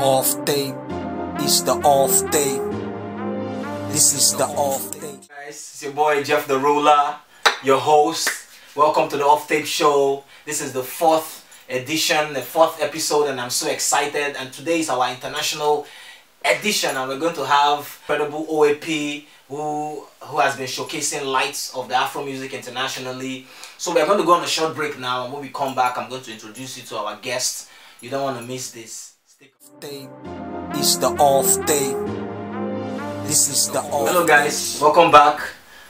Off tape is the off tape. This is the off tape. Guys, it's your boy Jeff the Ruler, your host. Welcome to the Off Tape Show. This is the fourth edition, the fourth episode, and I'm so excited. And today is our international edition, and we're going to have incredible OAP who has been showcasing lights of the Afro music internationally. So we're going to go on a short break now, and when we come back, I'm going to introduce you to our guests. You don't want to miss this. Tape is the off tape. This is the off. Hello guys, welcome back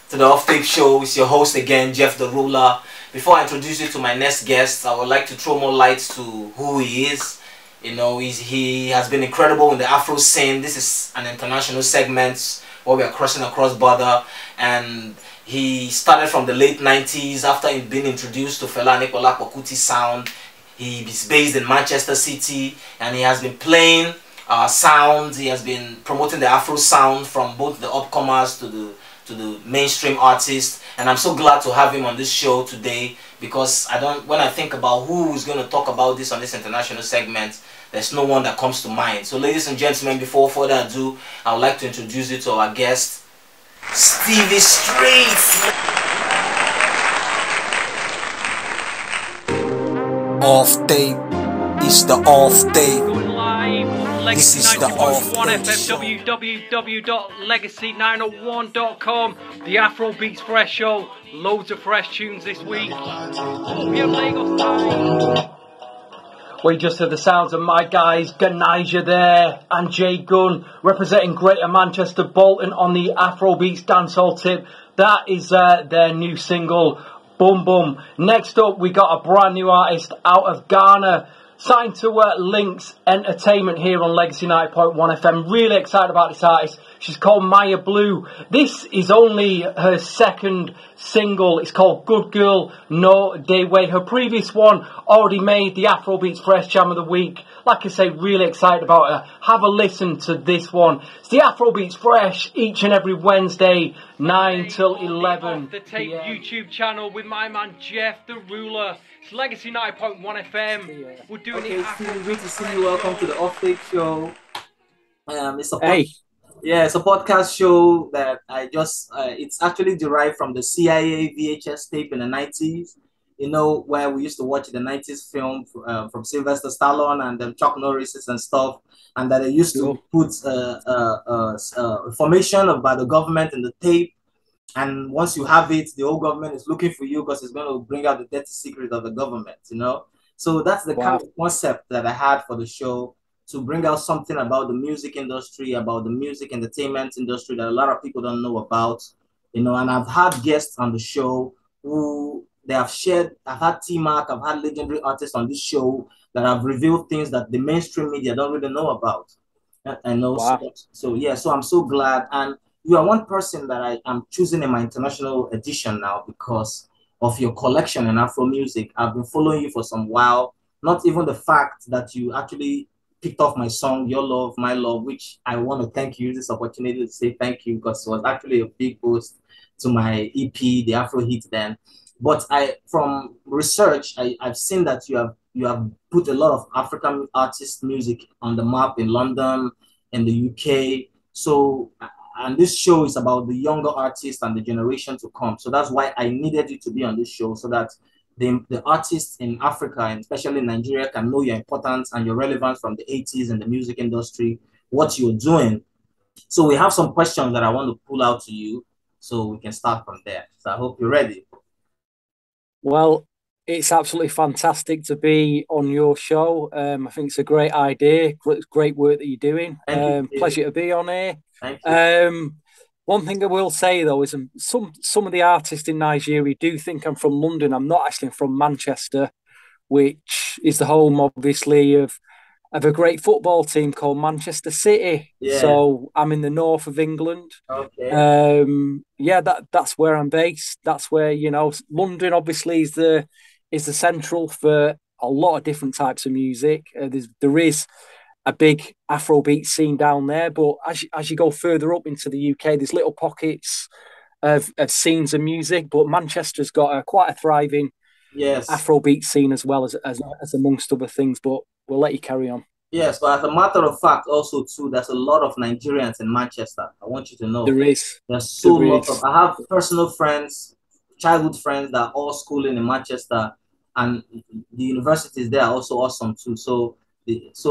to the Off Tape Show. It's your host again, Jeff the Ruler. Before I introduce you to my next guest, I would like to throw more lights to who he is. You know, he has been incredible in the Afro scene. This is an international segment where we are crossing across border, and he started from the late 90s after being introduced to Fela Anikulapo Kuti sound. He is based in Manchester City, and he has been playing sounds. He has been promoting the Afro sound from both the upcomers to the mainstream artists. And I'm so glad to have him on this show today, because when I think about who is going to talk about this on this international segment, there's no one that comes to mind. So ladies and gentlemen, before further ado, I would like to introduce you to our guest, Stevie Street. Off tape is the off tape. Going live on Legacy This is the off 90.1 tape FM, www.legacy901.com. The Afro Beats Fresh Show. Loads of fresh tunes this week. PM Lagos time. We just heard the sounds of my guys, Ganija there, and Jay Gunn, representing Greater Manchester Bolton on the Afro Beats dancehall tip. That is their new single, Boom Boom. Next up, we got a brand new artist out of Ghana, signed to Lynx Entertainment here on Legacy 90.1 FM. Really excited about this artist. She's called Maya Blue. This is only her second single. It's called Good Girl No Day Way. Her previous one already made the Afrobeats Fresh Jam of the Week. Like I say, really excited about her. Have a listen to this one. It's the Afrobeats Fresh each and every Wednesday, 9 till 11. The Tape YouTube channel with my man Jeff the Ruler. It's Legacy 90.1 FM. We're doing it. Steve, great to see you. Welcome to the Off Tape Show. It's a it's a podcast show that it's actually derived from the CIA VHS tape in the 90s. You know, where we used to watch the 90s film from Sylvester Stallone and Chuck Norris and stuff, and that they used to put information about the government in the tape. And once you have it, the whole government is looking for you because it's going to bring out the dirty secret of the government, you know? So that's the kind of concept that I had for the show, to bring out something about the music industry, about the music entertainment industry that a lot of people don't know about, you know? And I've had guests on the show who they have shared. I've had T-Mac, I've had legendary artists on this show that have revealed things that the mainstream media don't really know about. I know. So I'm so glad. And you are one person that I am choosing in my international edition now because of your collection in Afro music. I've been following you for some while. Not even the fact that you actually picked off my song, Your Love, My Love, which I want to thank you, this opportunity to say thank you, because it was actually a big boost to my EP, the Afro Hit then. But from research, I've seen that you have put a lot of African artist music on the map in London, in the UK. So, and this show is about the younger artists and the generation to come. So that's why I needed you to be on this show, so that the artists in Africa, and especially Nigeria, can know your importance and your relevance from the 80s in the music industry, what you're doing. So we have some questions that I want to pull out to you, so we can start from there. So I hope you're ready. Well, it's absolutely fantastic to be on your show. I think it's a great idea. Great work that you're doing. Pleasure to be on here. Thank you. One thing I will say though is some of the artists in Nigeria do think I'm from London. I'm not actually from Manchester, which is the home, obviously, of a great football team called Manchester City. Yeah. So I'm in the north of England. Okay. That's where I'm based. That's where, you know, London obviously is the central for a lot of different types of music. There is a big Afrobeat scene down there, but as you go further up into the UK, there's little pockets of scenes of music. But Manchester's got quite a thriving Afrobeat scene as well as amongst other things. But we'll let you carry on. Yes, but as a matter of fact, also too, there's a lot of Nigerians in Manchester. I want you to know. There is. There's so There lot of. is. I have personal friends, childhood friends that are all schooling in Manchester, and the universities there are also awesome too. So,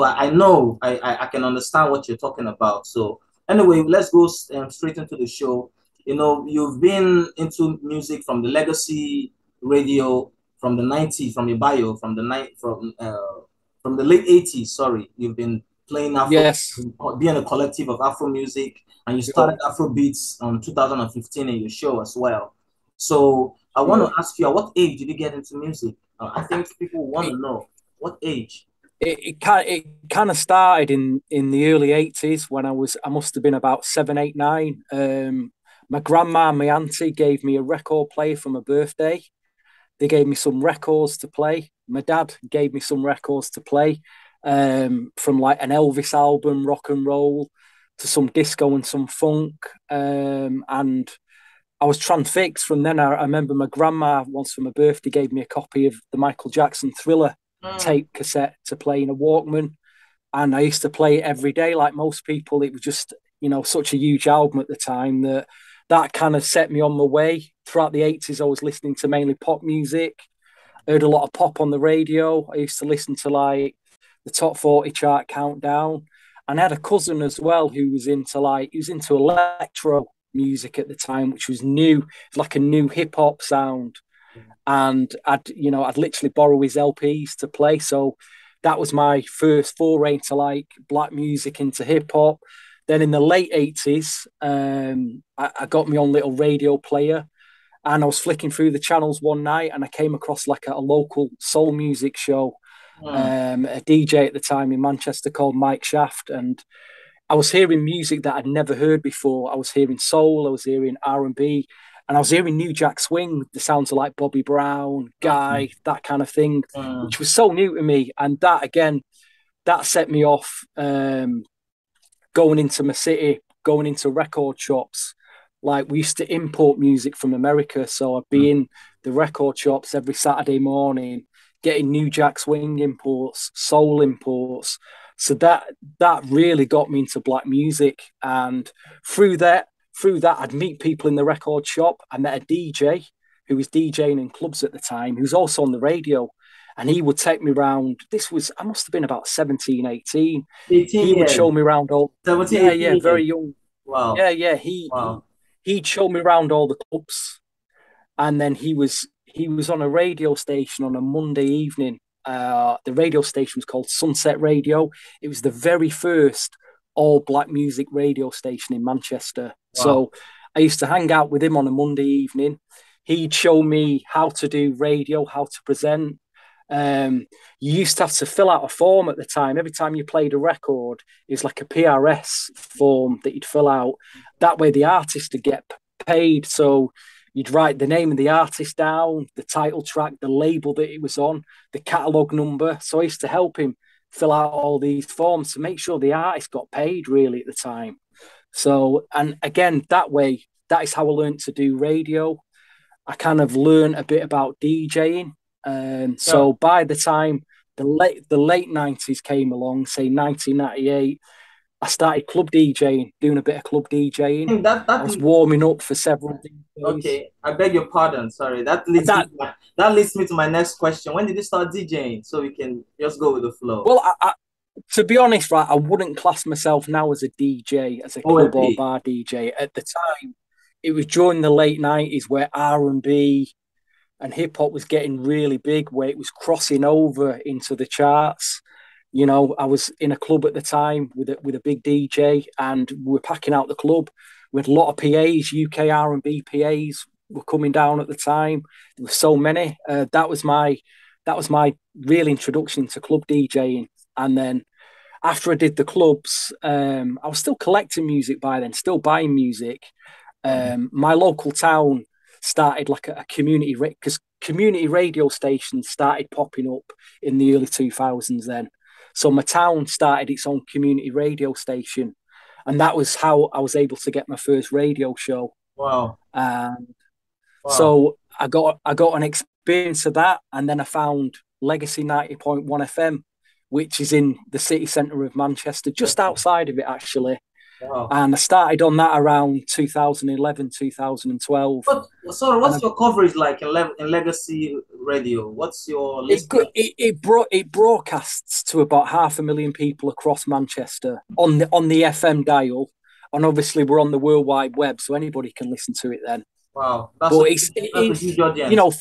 I know I can understand what you're talking about. So anyway, let's go straight into the show. You know, you've been into music from the legacy radio from the 90s, from your bio, from the late 80s. Sorry, you've been playing Afro, Yes. being a collective of Afro music, and you started Afro Beats on 2015 in your show as well. So I want Yeah. to ask you, at what age did you get into music? I think people want It, to know what age. it kind of started in the early 80s when I must have been about 7, 8, 9. My grandma and my auntie gave me a record player for my birthday. They gave me some records to play. My dad gave me some records to play, from like an Elvis album, rock and roll, to some disco and some funk. And I was transfixed from then. I remember my grandma once for my birthday gave me a copy of the Michael Jackson Thriller Mm, tape cassette to play in a Walkman. And I used to play it every day, like most people. It was just, such a huge album at the time that kind of set me on my way. Throughout the 80s, I was listening to mainly pop music. I heard a lot of pop on the radio. I used to listen to like the top 40 chart countdown. And I had a cousin as well who was into electro music at the time, which was new, like a new hip hop sound. And I'd literally borrow his LPs to play. So that was my first foray into like black music, into hip hop. Then in the late 80s, I got my own little radio player, and I was flicking through the channels one night and I came across like a local soul music show, mm. a DJ at the time in Manchester called Mike Shaft. And I was hearing music that I'd never heard before. I was hearing soul, I was hearing R&B, and I was hearing New Jack Swing, the sounds of like Bobby Brown, Mm, Guy, that kind of thing, mm. which was so new to me. And that, again, that set me off, going into my city, going into record shops. Like, we used to import music from America, so I'd be in the record shops every Saturday morning, getting New Jack Swing imports, soul imports. So that really got me into black music, and through that, I'd meet people in the record shop. I met a DJ who was DJing in clubs at the time, who was also on the radio, and he would take me around. I must have been about 17, 18. 18 He would years, show me around all. 17, Yeah, yeah, 18 years. very young. Wow, Yeah, yeah. He wow. he'd show me around all the clubs, and then he was on a radio station on a Monday evening. The radio station was called Sunset Radio. It was the very first all black music radio station in Manchester. Wow. So I used to hang out with him on a Monday evening. He'd show me how to do radio, how to present. You used to have to fill out a form at the time. Every time you played a record, it was like a PRS form that you'd fill out. That way, the artist would get paid. So you'd write the name of the artist down, the title track, the label that it was on, the catalog number. So I used to help him fill out all these forms to make sure the artist got paid really at the time. So, and again, that way, that is how I learned to do radio. I kind of learned a bit about DJing. Yeah. So by the time the late 90s came along, say 1998, I started club DJing, doing a bit of club DJing. I That was warming up for several DJs. okay. I beg your pardon. Sorry. That That leads me to my next question. When did you start DJing? So we can just go with the flow. well, to be honest, right, I wouldn't class myself now as a DJ, as a club or OMP. bar DJ. At the time, it was during the late 90s where R&B and hip hop was getting really big, where it was crossing over into the charts. I was in a club at the time with a big DJ, and we were packing out the club with a lot of PAs, UK R&B PAs were coming down at the time. There were so many. That was my real introduction to club DJing. And then after I did the clubs, I was still collecting music by then, still buying music. My local town started like a community, because community radio stations started popping up in the early 2000s then. So my town started its own community radio station, and that was how I was able to get my first radio show. Wow. And Wow. so I got an experience of that, and then I found Legacy 90.1 FM, which is in the city centre of Manchester, just outside of it, actually. Wow. And I started on that around 2011, 2012. Sorry, what's your coverage like in Legacy Radio? What's your listening? It broadcasts to about 500,000 people across Manchester on the FM dial, and obviously we're on the World Wide Web, so anybody can listen to it then. Wow, that's a huge audience. You know,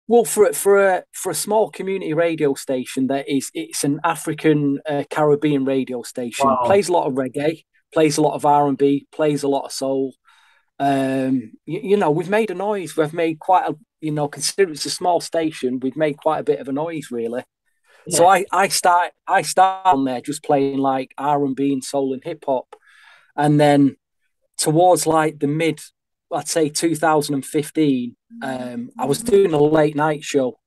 well, for a small community radio station, it's an African Caribbean radio station. Wow. Plays a lot of reggae, plays a lot of R&B, plays a lot of soul. You know, we've made a noise. We've made quite a, you know, considering it's a small station, we've made quite a bit of a noise, really. Yeah. So I start on there just playing like R&B and soul and hip hop, and then towards like the mid, I'd say 2015, I was doing a late night show.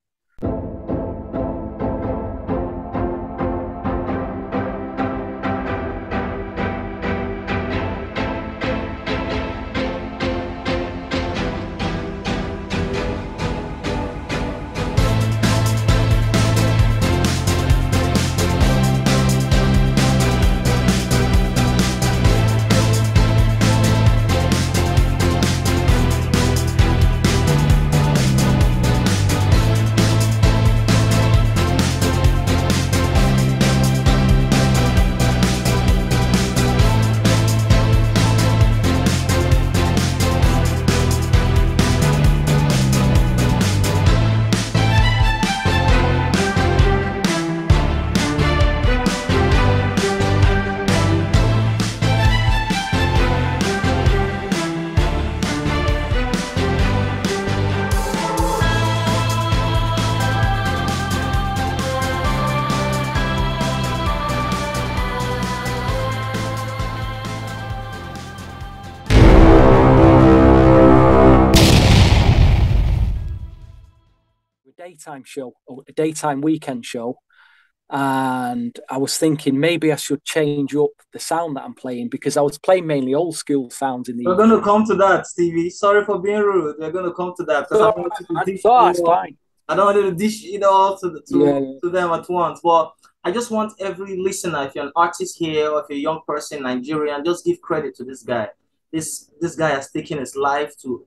A daytime weekend show, and I was thinking maybe I should change up the sound that I'm playing, because I was playing mainly old school sounds in the We're going to come to that, Stevie. Sorry for being rude. We're going to come to that. I don't want to dish it all to them at once, but I just want every listener, if you're an artist here or if you're a young person, Nigerian, just give credit to this guy. This guy has taken his life to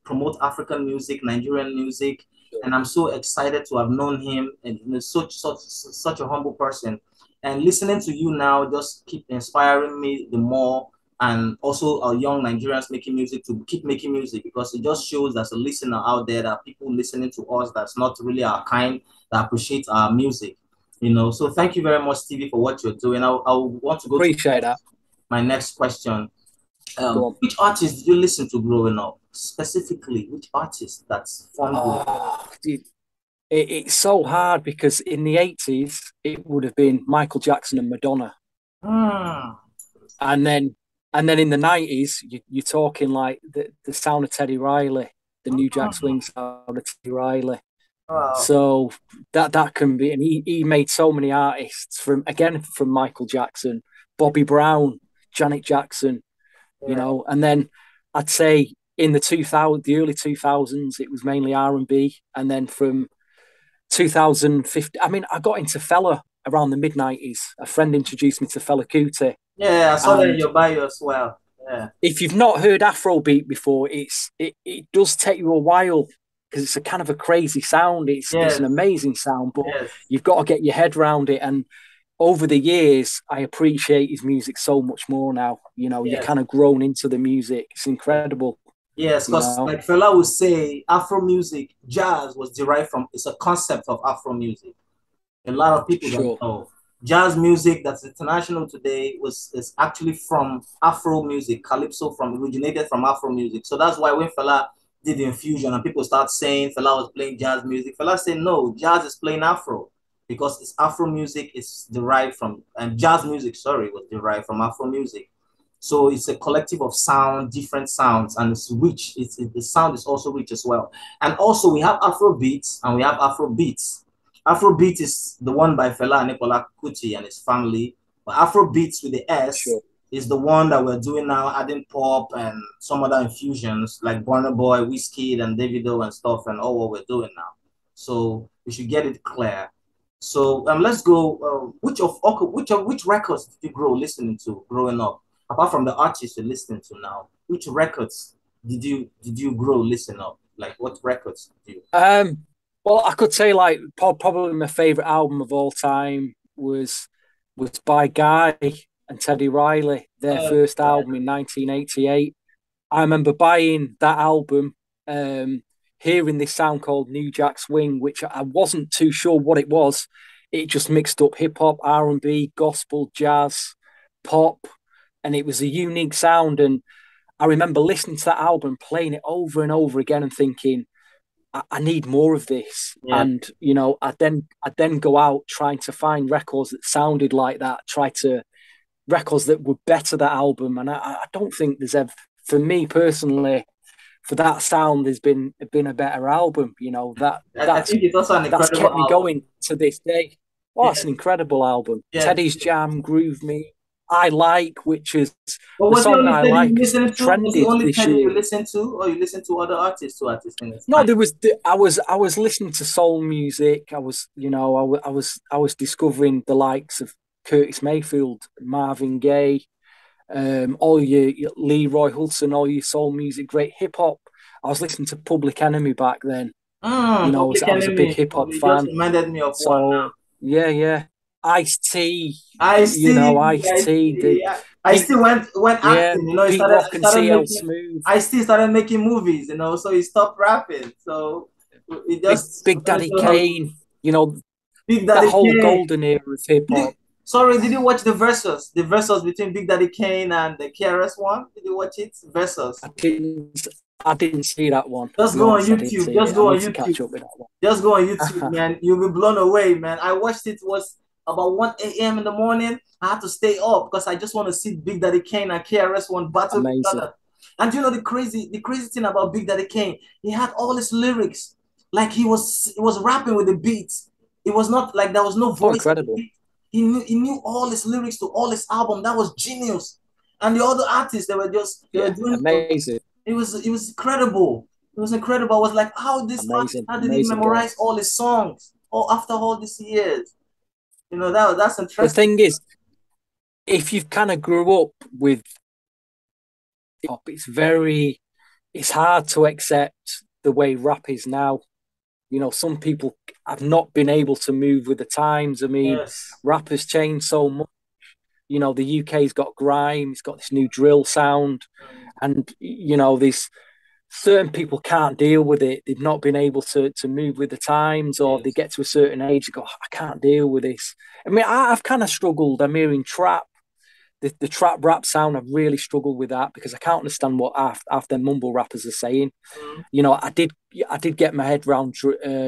promote African music, Nigerian music. And I'm so excited to have known him, and such a humble person. And listening to you now just keep inspiring me the more, and also our young Nigerians making music to keep making music, because it just shows there's a listener out there, that people listening to us that's not really our kind, that appreciate our music, you know. So thank you very much, Stevie, for what you're doing. I want to go appreciate that. My next question. Which artists did you listen to growing up? Specifically, which artist that's it's so hard, because in the 80s it would have been Michael Jackson and Madonna, and then in the 90s you're talking like the sound of Teddy Riley, the New Jack Swing sound of Teddy Riley. So that can be, and he made so many artists from Michael Jackson, Bobby Brown, Janet Jackson, you know. And then I'd say in the early 2000s, it was mainly R&B. And then from 2015, I mean, I got into Fela around the mid-90s. A friend introduced me to Fela Kuti. Yeah, I saw that in your bio as well. Yeah. If you've not heard Afrobeat before, it does take you a while, because it's a kind of a crazy sound. It's an amazing sound, but you've got to get your head around it. And over the years, I appreciate his music so much more now. You know, you're kind of grown into the music. It's incredible. Yes, because like Fela would say, Afro music, jazz was derived from, it's a concept of Afro music. A lot of people don't know. Jazz music that's international today is actually from Afro music. Calypso originated from Afro music. So that's why when Fela did the infusion and people start saying Fela was playing jazz music, Fela said, no, jazz is playing Afro, because it's Afro music is derived from, and jazz music, was derived from Afro music. So it's a collective of sound, different sounds, and it's rich. The sound is also rich as well. And also we have Afro beats and we have Afro beats. Afro beat is the one by Fela Nicola Kuti and his family. But Afro beats with the S is the one that we're doing now, adding pop and some other infusions like Burna Boy, Wizkid, and Davido and stuff, and all what we're doing now. So we should get it clear. So let's go. Which records did you grow listening to growing up? Apart from the artists you're listening to now, which records did you grow listening up? Like what records did you? Um, well, I could say like probably my favorite album of all time was by Guy and Teddy Riley, their Uh, first album in 1988. I remember buying that album, um, hearing this sound called New Jack Swing, which I wasn't too sure what it was. It just mixed up hip hop, R&B, gospel, jazz, pop, and it was a unique sound. And I remember listening to that album, playing it over and over again, and thinking, I need more of this. yeah, And you know, I then go out trying to find records that sounded like that, try to records that would better that album. And I don't think there's ever, for me personally, for that sound, there's been a better album. You know that I think it's also an that's incredible kept me album. going to this day. Oh, it's Yeah, an incredible album. yeah. Teddy's Jam, Groove Me, I Like, which is But the was it song only I Teddy you Like has listened to? Was it trended only this Teddy you year. listened to, or you listened to other artists, two artists in his No, time? there was I was listening to soul music. I was discovering the likes of Curtis Mayfield, Marvin Gaye, all your Leroy Hudson, all your soul music, great hip hop. I was listening to Public Enemy back then. You know, Public I was a big Enemy. hip Oh, hop you just fan. reminded me of one now. So yeah, yeah. Ice T, I you know, see, Ice I T, the see. I beat, still went yeah, acting. You know, he Beat started Rock he and started CL making. Smooth, I still started making movies. You know, so he stopped rapping. So it just Big Daddy Kane. You know, Big that Daddy whole Kane. golden era of hip hop. Sorry, did you watch the versus? The versus between Big Daddy Kane and the KRS One? Did you watch it? Versus. I didn't, I didn't see that one. To Just be go on honest, I didn't YouTube. see Just it. I go on need to YouTube. catch up with that Just go on YouTube, one. man. You'll be blown away, man. I watched it. It was about 1 a.m. in the morning. I had to stay up because I just want to see Big Daddy Kane and KRS One battle each Amazing. other. And you know the crazy thing about Big Daddy Kane, he had all his lyrics. Like he was rapping with the beats. It was not like there was no Oh, voice in the incredible. beat. He knew all his lyrics to all his album. That was genius. And the other artists, they were Yeah, doing amazing. it was incredible. It was incredible. I was like, Amazing. how did he Amazing guy. memorize all his songs all after all these years? That's The interesting. thing is, if you've kind of grew up with hip hop, it's hard to accept the way rap is now. You know, some people have not been able to move with the times. I mean, Yes. rap has changed so much. You know, the UK's got grime, it's got this new drill sound, and you know, these certain people can't deal with it. They've not been able to move with the times, or they Yes. get to a certain age and go, I can't deal with this. I mean, I've kind of struggled. I'm hearing trap, the trap rap sound. I've really struggled with that because I can't understand what half their mumble rappers are saying. Mm. You know, I did get my head around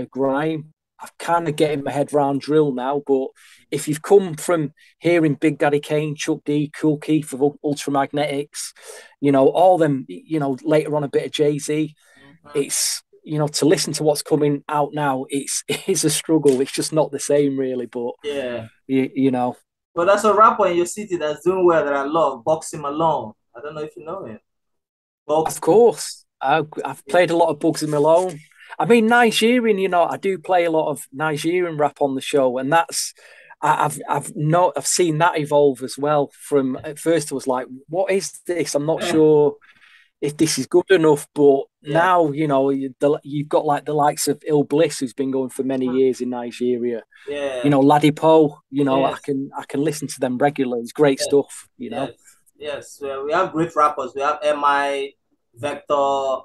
grime. I'm kind of getting my head around drill now, but if you've come from hearing Big Daddy Kane, Chuck D, Cool Keith of Ultramagnetics, you know, all them, you know, later on a bit of Jay-Z, Mhm. it's, you know, to listen to what's coming out now, it is a struggle. It's just not the same really, but Yeah. you know, But that's a rapper in your city that's doing well that I love, Boxing Malone. I don't know if you know him. of Boxing. course, I've Yeah. played a lot of Bugsy Malone. I mean, Nigerian, you know, I do play a lot of Nigerian rap on the show, and that's I've seen that evolve as well. From at first, I was like, "What is this?" I'm not sure if this is good enough, but Yeah. now you know you've got like the likes of Ill Bliss, who's been going for many years in Nigeria. You Yeah. know, Laddie Poe. You know, I Yes. can I can listen to them regularly. It's great Yes. stuff. You know, Yes. Yes. Well, we have great rappers. We have MI, Vector,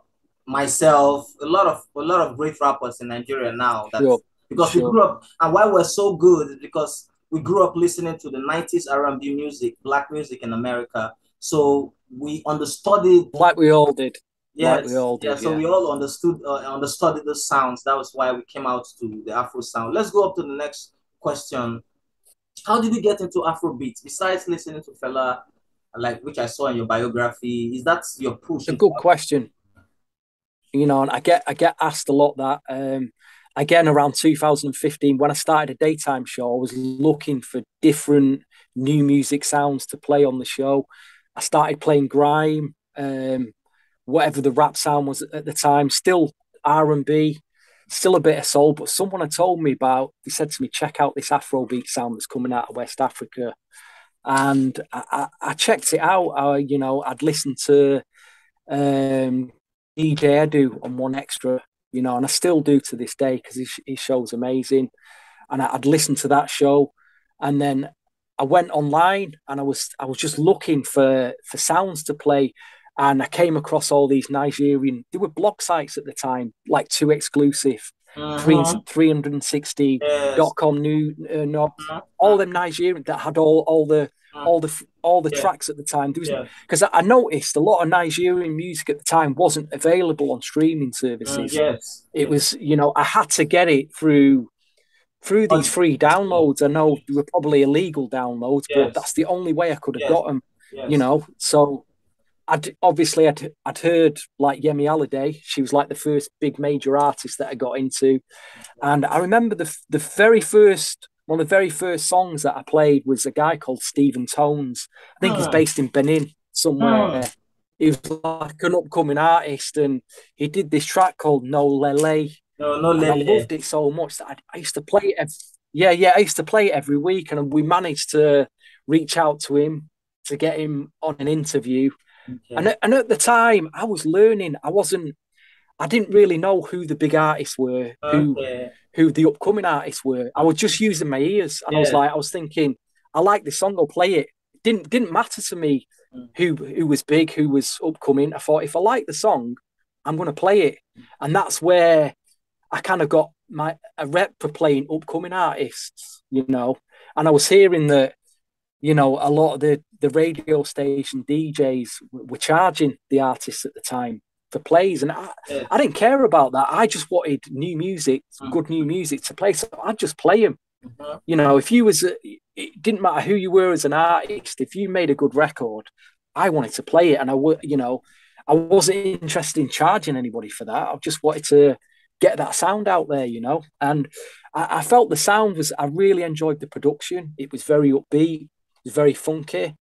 myself, a lot of great rappers in Nigeria now. sure, That's because we sure. grew up, and why we're so good is because we grew up listening to the 90s R&B music, black music in America. So we understood it. Like we all did. Like we Yes, all yeah. did. So Yeah. we all understood the sounds. That was why we came out to the Afro sound. Let's go up to the next question. How did you get into Afrobeat? Besides listening to Fela, like which I saw in your biography, is that your push A into good question. You know, and I get asked a lot that. Again, around 2015, when I started a daytime show, I was looking for different new music sounds to play on the show. I started playing grime, whatever the rap sound was at the time, still R&B. still a bit of soul. But someone had told me about. They said to me, check out this Afrobeat sound that's coming out of West Africa, and I checked it out. I'd listened to DJ Edu on One Extra, and I still do to this day because his show's amazing. And I'd listened to that show, and then I went online and I was just looking for sounds to play, and I came across all these Nigerian. There were blog sites at the time, like Too Exclusive, 360.com, all them Nigerian that had all the tracks at the time. Because I noticed a lot of Nigerian music at the time wasn't available on streaming services. It was, I had to get it through these free downloads. I know they were probably illegal downloads, but that's the only way I could have got them. So I'd heard like Yemi Alade. She was like the first big major artist that I got into, and I remember the very first. One of the very first songs that I played was a guy called Stephen Tones. I think he's based in Benin somewhere. He was like an upcoming artist, and he did this track called No Lele. No Lele. I loved it so much that I used to play it. I used to play it every week, and we managed to reach out to him to get him on an interview. Okay. And at the time, I was learning. I didn't really know who the big artists were, who the upcoming artists were. I was just using my ears, and I was thinking, I like this song, I'll play it. It didn't matter to me who was big, who was upcoming. I thought, if I like the song, I'm going to play it. And that's where I kind of got a rep for playing upcoming artists, And I was hearing that, a lot of the radio station DJs were charging the artists at the time for plays, and I didn't care about that. I just wanted new music, good new music to play, so I'd just play them. If you it didn't matter who you were as an artist. If you made a good record, I wanted to play it, and I wasn't interested in charging anybody for that. I just wanted to get that sound out there, And I felt the sound was. I really enjoyed the production. It was very upbeat. It was very funky.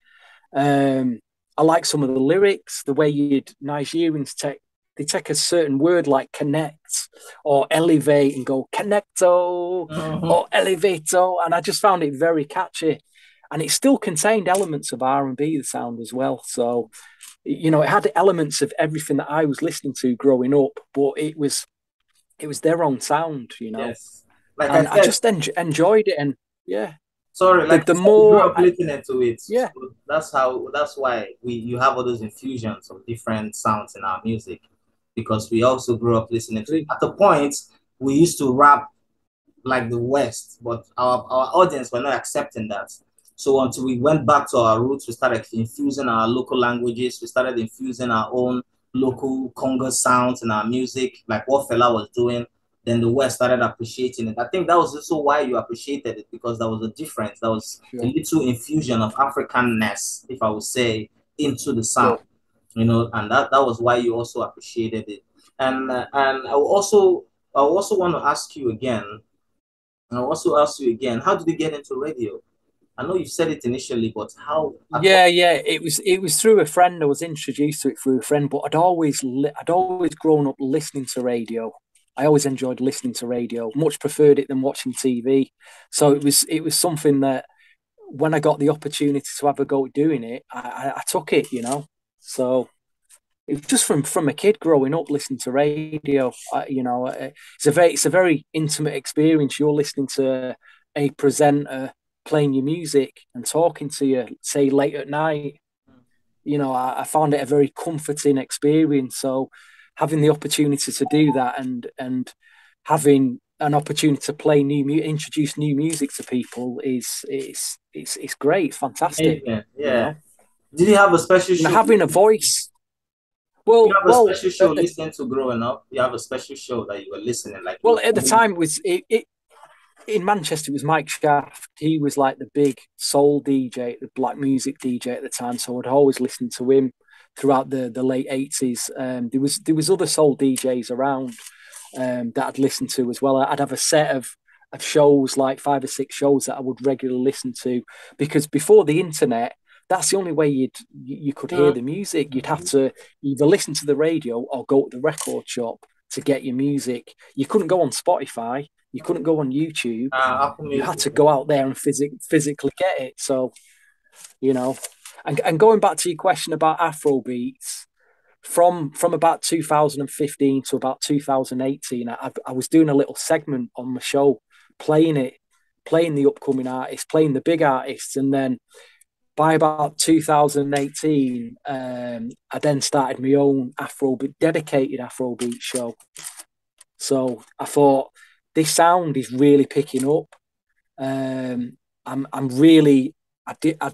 I like some of the lyrics, the way Nigerians take a certain word like connect or elevate and go connecto or elevato, and I just found it very catchy. And it still contained elements of R&B, the sound as well. So, it had elements of everything that I was listening to growing up, but it was their own sound, Yes. Like and I just enjoyed it, and Sorry, like the more you grew up listening to it, so that's why you have all those infusions of different sounds in our music, because we also grew up listening to it. At the point, we used to rap like the West, but our audience were not accepting that. So until we went back to our roots, we started infusing our local languages, we started infusing our own local Congo sounds in our music, like what Fela was doing. Then the West started appreciating it. I think that was also why you appreciated it, because there was a difference. There was a little infusion of Africanness, if I would say, into the sound, and that was why you also appreciated it. And I also want to ask you again. How did you get into radio? I know you said it initially, but how? It was through a friend. I was introduced to it through a friend, but I'd always grown up listening to radio. I always enjoyed listening to radio, much preferred it than watching TV. So it was something that when I got the opportunity to have a go at doing it, I took it, So it was just from a kid growing up listening to radio. It's a very intimate experience. You're listening to a presenter playing your music and talking to you, say late at night. I found it a very comforting experience. So having the opportunity to do that and having an opportunity to play introduce new music to people is great. It's fantastic. Yeah. Did you have a special show? Having a voice. Well, you have a special show listening to growing up. You have a special show that you were listening like. Well, at the time it was in Manchester. It was Mike Shaft. He was like the big soul DJ, the black music DJ at the time. So I'd always listen to him throughout the late 80s. There was other soul DJs around that I'd listen to as well. I'd have a set of shows, like 5 or 6 shows that I would regularly listen to, because before the internet, that's the only way you could hear the music. You'd have to either listen to the radio or go to the record shop to get your music. You couldn't go on Spotify. You couldn't go on YouTube. You had to go out there and physically get it. So, you know, and going back to your question about Afrobeats, from about 2015 to about 2018, I was doing a little segment on the show, playing the upcoming artists, playing the big artists, and then by about 2018, I then started my own dedicated Afrobeat show. So I thought, this sound is really picking up. I'd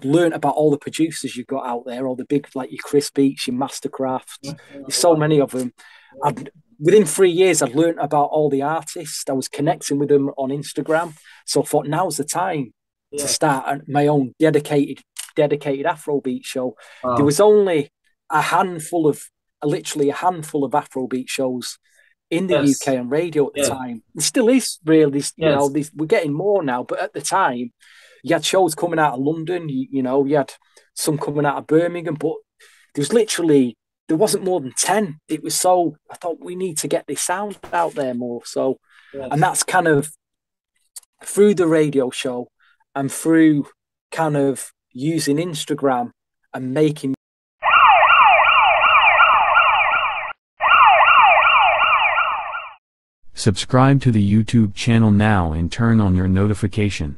learned about all the producers you've got out there, all the big, like your Chris Beats, your Mastercraft. There's so many of them. Within 3 years, I'd learned about all the artists. I was connecting with them on Instagram. So I thought, now's the time to start my own dedicated Afrobeat show. There was only literally a handful of Afrobeat shows in the UK on radio at the time. It still is really, we're getting more now, but at the time, you had shows coming out of London, you had some coming out of Birmingham, but there wasn't more than 10. I thought, we need to get this sound out there more. So, and that's kind of through the radio show and through kind of using Instagram and making. Subscribe to the YouTube channel now and turn on your notification.